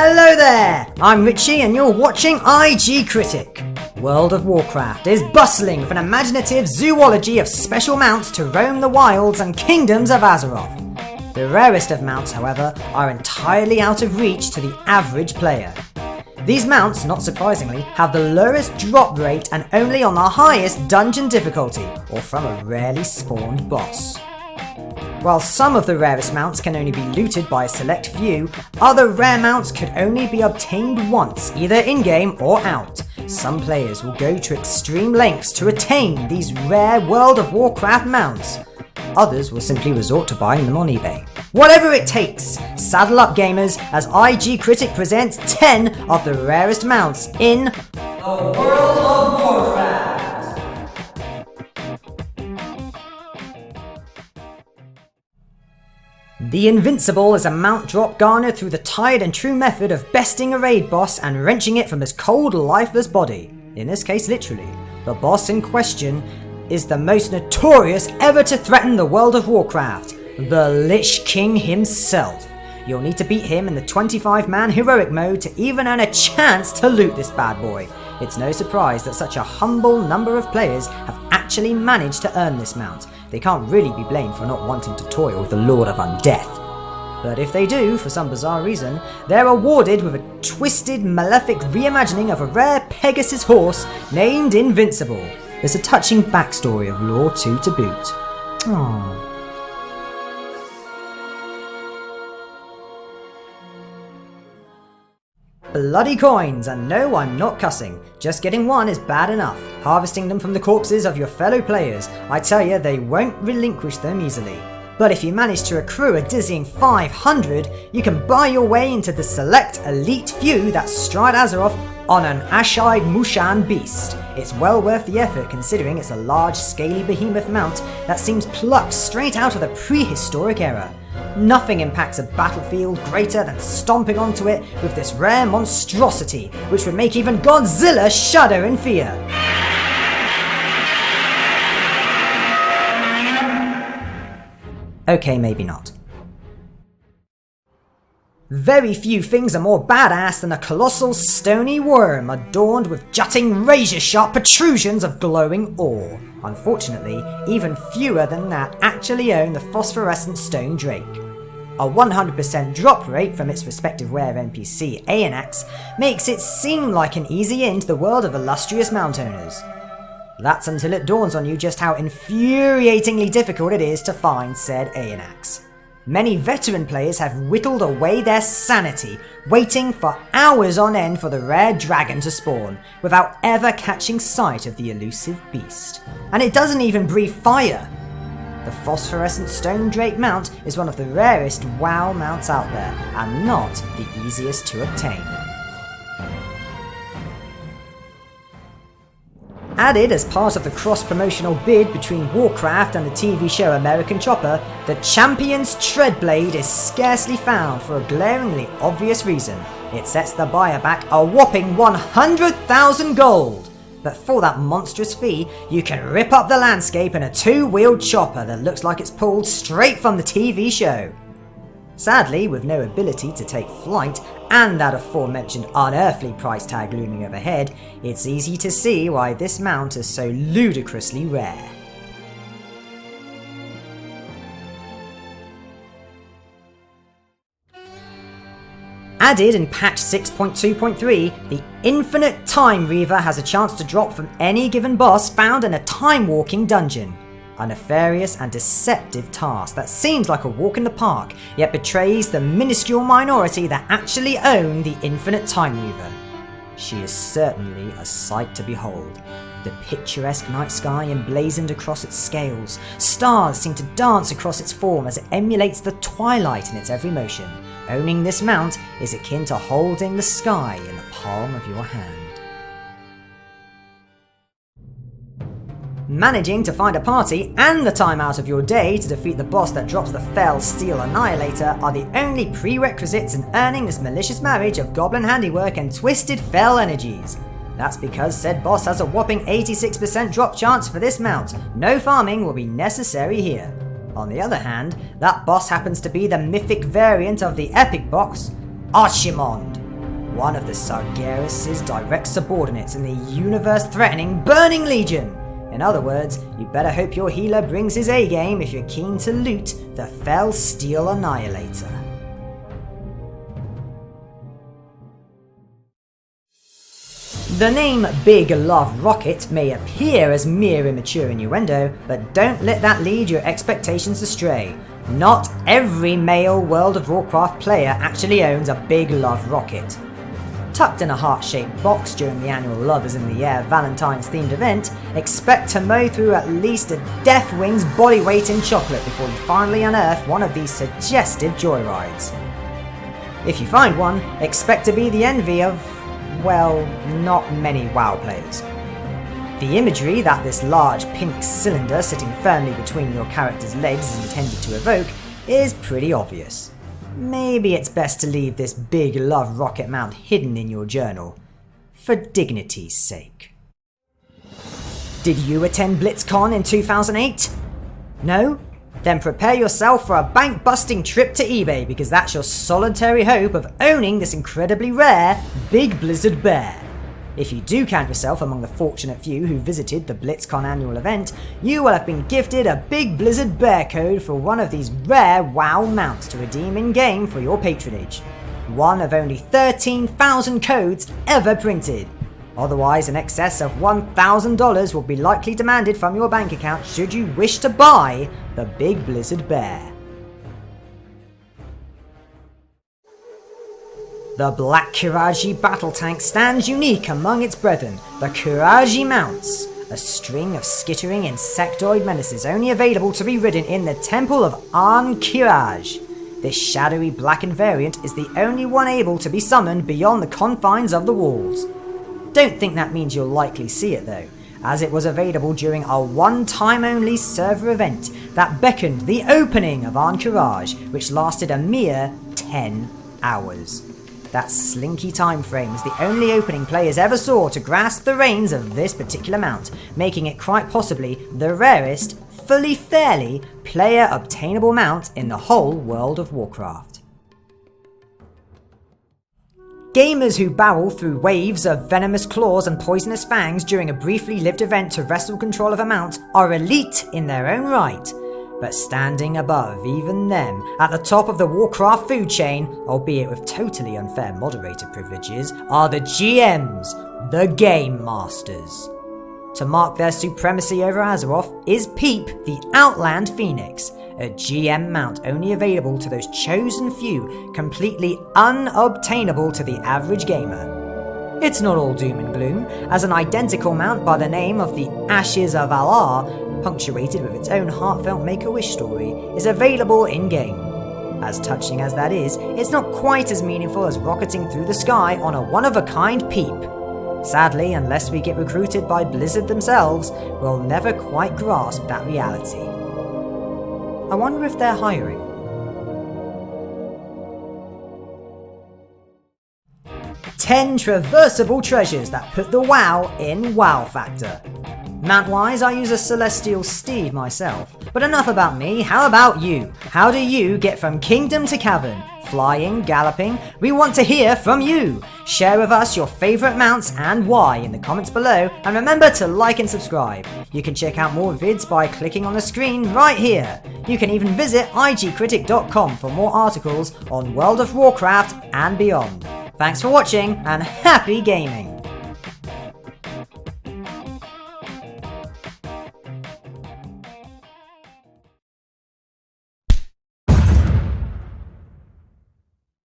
Hello there, I'm Richie and you're watching IG Critic. World of Warcraft is bustling with an imaginative zoology of special mounts to roam the wilds and kingdoms of Azeroth. The rarest of mounts, however, are entirely out of reach to the average player. These mounts, not surprisingly, have the lowest drop rate and only on the highest dungeon difficulty, or from a rarely spawned boss. While some of the rarest mounts can only be looted by a select few, other rare mounts could only be obtained once, either in-game or out. Some players will go to extreme lengths to attain these rare World of Warcraft mounts. Others will simply resort to buying them on eBay. Whatever it takes, saddle up gamers as IG Critic presents 10 of the rarest mounts in the World of Warcraft. The Invincible is a mount drop garnered through the tried and true method of besting a raid boss and wrenching it from his cold, lifeless body. In this case, literally. The boss in question is the most notorious ever to threaten the World of Warcraft, the Lich King himself. You'll need to beat him in the 25-man heroic mode to even earn a chance to loot this bad boy. It's no surprise that such a humble number of players have actually managed to earn this mount. They can't really be blamed for not wanting to toil with the Lord of Undeath. But if they do, for some bizarre reason, they're awarded with a twisted, malefic reimagining of a rare Pegasus horse named Invincible. There's a touching backstory of lore too to boot. Aww. Bloody coins, and no, I'm not cussing. Just getting one is bad enough. Harvesting them from the corpses of your fellow players, I tell you, they won't relinquish them easily. But if you manage to accrue a dizzying 500, you can buy your way into the select elite few that stride Azeroth on an Ashide Mushan beast. It's well worth the effort considering it's a large, scaly behemoth mount that seems plucked straight out of the prehistoric era. Nothing impacts a battlefield greater than stomping onto it with this rare monstrosity, which would make even Godzilla shudder in fear. Okay, maybe not. Very few things are more badass than a colossal stony worm adorned with jutting razor-sharp protrusions of glowing ore. Unfortunately, even fewer than that actually own the Phosphorescent Stone Drake. A 100% drop rate from its respective rare NPC, Annihilator, makes it seem like an easy in to the world of illustrious mount owners. That's until it dawns on you just how infuriatingly difficult it is to find said Annihilator. Many veteran players have whittled away their sanity, waiting for hours on end for the rare dragon to spawn, without ever catching sight of the elusive beast. And it doesn't even breathe fire! The Phosphorescent Stone Drake mount is one of the rarest WoW mounts out there, and not the easiest to obtain. Added as part of the cross-promotional bid between Warcraft and the TV show American Chopper, the Champion's Treadblade is scarcely found for a glaringly obvious reason. It sets the buyer back a whopping 100,000 gold! But for that monstrous fee, you can rip up the landscape in a two-wheeled chopper that looks like it's pulled straight from the TV show. Sadly, with no ability to take flight, and that aforementioned unearthly price tag looming overhead, it's easy to see why this mount is so ludicrously rare. Added in patch 6.2.3, the infinite Timereaver has a chance to drop from any given boss found in a time-walking dungeon. A nefarious and deceptive task that seems like a walk in the park, yet betrays the minuscule minority that actually own the infinite Timereaver. She is certainly a sight to behold. The picturesque night sky emblazoned across its scales, stars seem to dance across its form as it emulates the twilight in its every motion. Owning this mount is akin to holding the sky in the palm of your hand. Managing to find a party and the time out of your day to defeat the boss that drops the Felsteel Annihilator are the only prerequisites in earning this malicious marriage of goblin handiwork and twisted fel energies. That's because said boss has a whopping 86% drop chance for this mount. No farming will be necessary here. On the other hand, that boss happens to be the mythic variant of the epic boss, Archimond. one of the Sargeras' direct subordinates in the universe-threatening Burning Legion. In other words, you better hope your healer brings his A-game if you're keen to loot the Felsteel Annihilator. The name Big Love Rocket may appear as mere immature innuendo, but don't let that lead your expectations astray. Not every male World of Warcraft player actually owns a Big Love Rocket. Tucked in a heart-shaped box during the annual Love is in the Air Valentine's themed event, expect to mow through at least a Deathwing's body weight in chocolate before you finally unearth one of these suggestive joyrides. If you find one, expect to be the envy of, well, not many WoW players. The imagery that this large pink cylinder sitting firmly between your character's legs is intended to evoke is pretty obvious. Maybe it's best to leave this Big Love Rocket mount hidden in your journal, for dignity's sake. Did you attend BlitzCon in 2008? No? Then prepare yourself for a bank-busting trip to eBay, because that's your solitary hope of owning this incredibly rare Big Blizzard Bear. If you do count yourself among the fortunate few who visited the BlitzCon annual event, you will have been gifted a Big Blizzard Bear code for one of these rare WoW mounts to redeem in-game for your patronage. One of only 13,000 codes ever printed. Otherwise, in excess of $1,000 will be likely demanded from your bank account should you wish to buy the Big Blizzard Bear. The Black Qiraji battle tank stands unique among its brethren, the Qiraji mounts, a string of skittering insectoid menaces only available to be ridden in the Temple of Qiraji. This shadowy blackened variant is the only one able to be summoned beyond the confines of the walls. Don't think that means you'll likely see it though, as it was available during a one-time only server event that beckoned the opening of Qiraji, which lasted a mere 10 hours. That slinky time frame is the only opening players ever saw to grasp the reins of this particular mount, making it quite possibly the rarest, fully fairly player obtainable mount in the whole World of Warcraft. Gamers who barrel through waves of venomous claws and poisonous fangs during a briefly lived event to wrestle control of a mount are elite in their own right. But standing above even them, at the top of the Warcraft food chain, albeit with totally unfair moderator privileges, are the GMs, the Game Masters. To mark their supremacy over Azeroth is Peep, the Outland Phoenix, a GM mount only available to those chosen few, completely unobtainable to the average gamer. It's not all doom and gloom, as an identical mount by the name of the Ashes of Alar, punctuated with its own heartfelt Make-A-Wish story, is available in-game. As touching as that is, it's not quite as meaningful as rocketing through the sky on a one-of-a-kind Peep. Sadly, unless we get recruited by Blizzard themselves, we'll never quite grasp that reality. I wonder if they're hiring. Ten traversable treasures that put the WoW in wow factor. Mount-wise, I use a Celestial Steed myself. But enough about me, how about you? How do you get from kingdom to cavern? Flying, galloping? We want to hear from you! Share with us your favourite mounts and why in the comments below, and remember to like and subscribe. You can check out more vids by clicking on the screen right here. You can even visit igcritic.com for more articles on World of Warcraft and beyond. Thanks for watching, and happy gaming!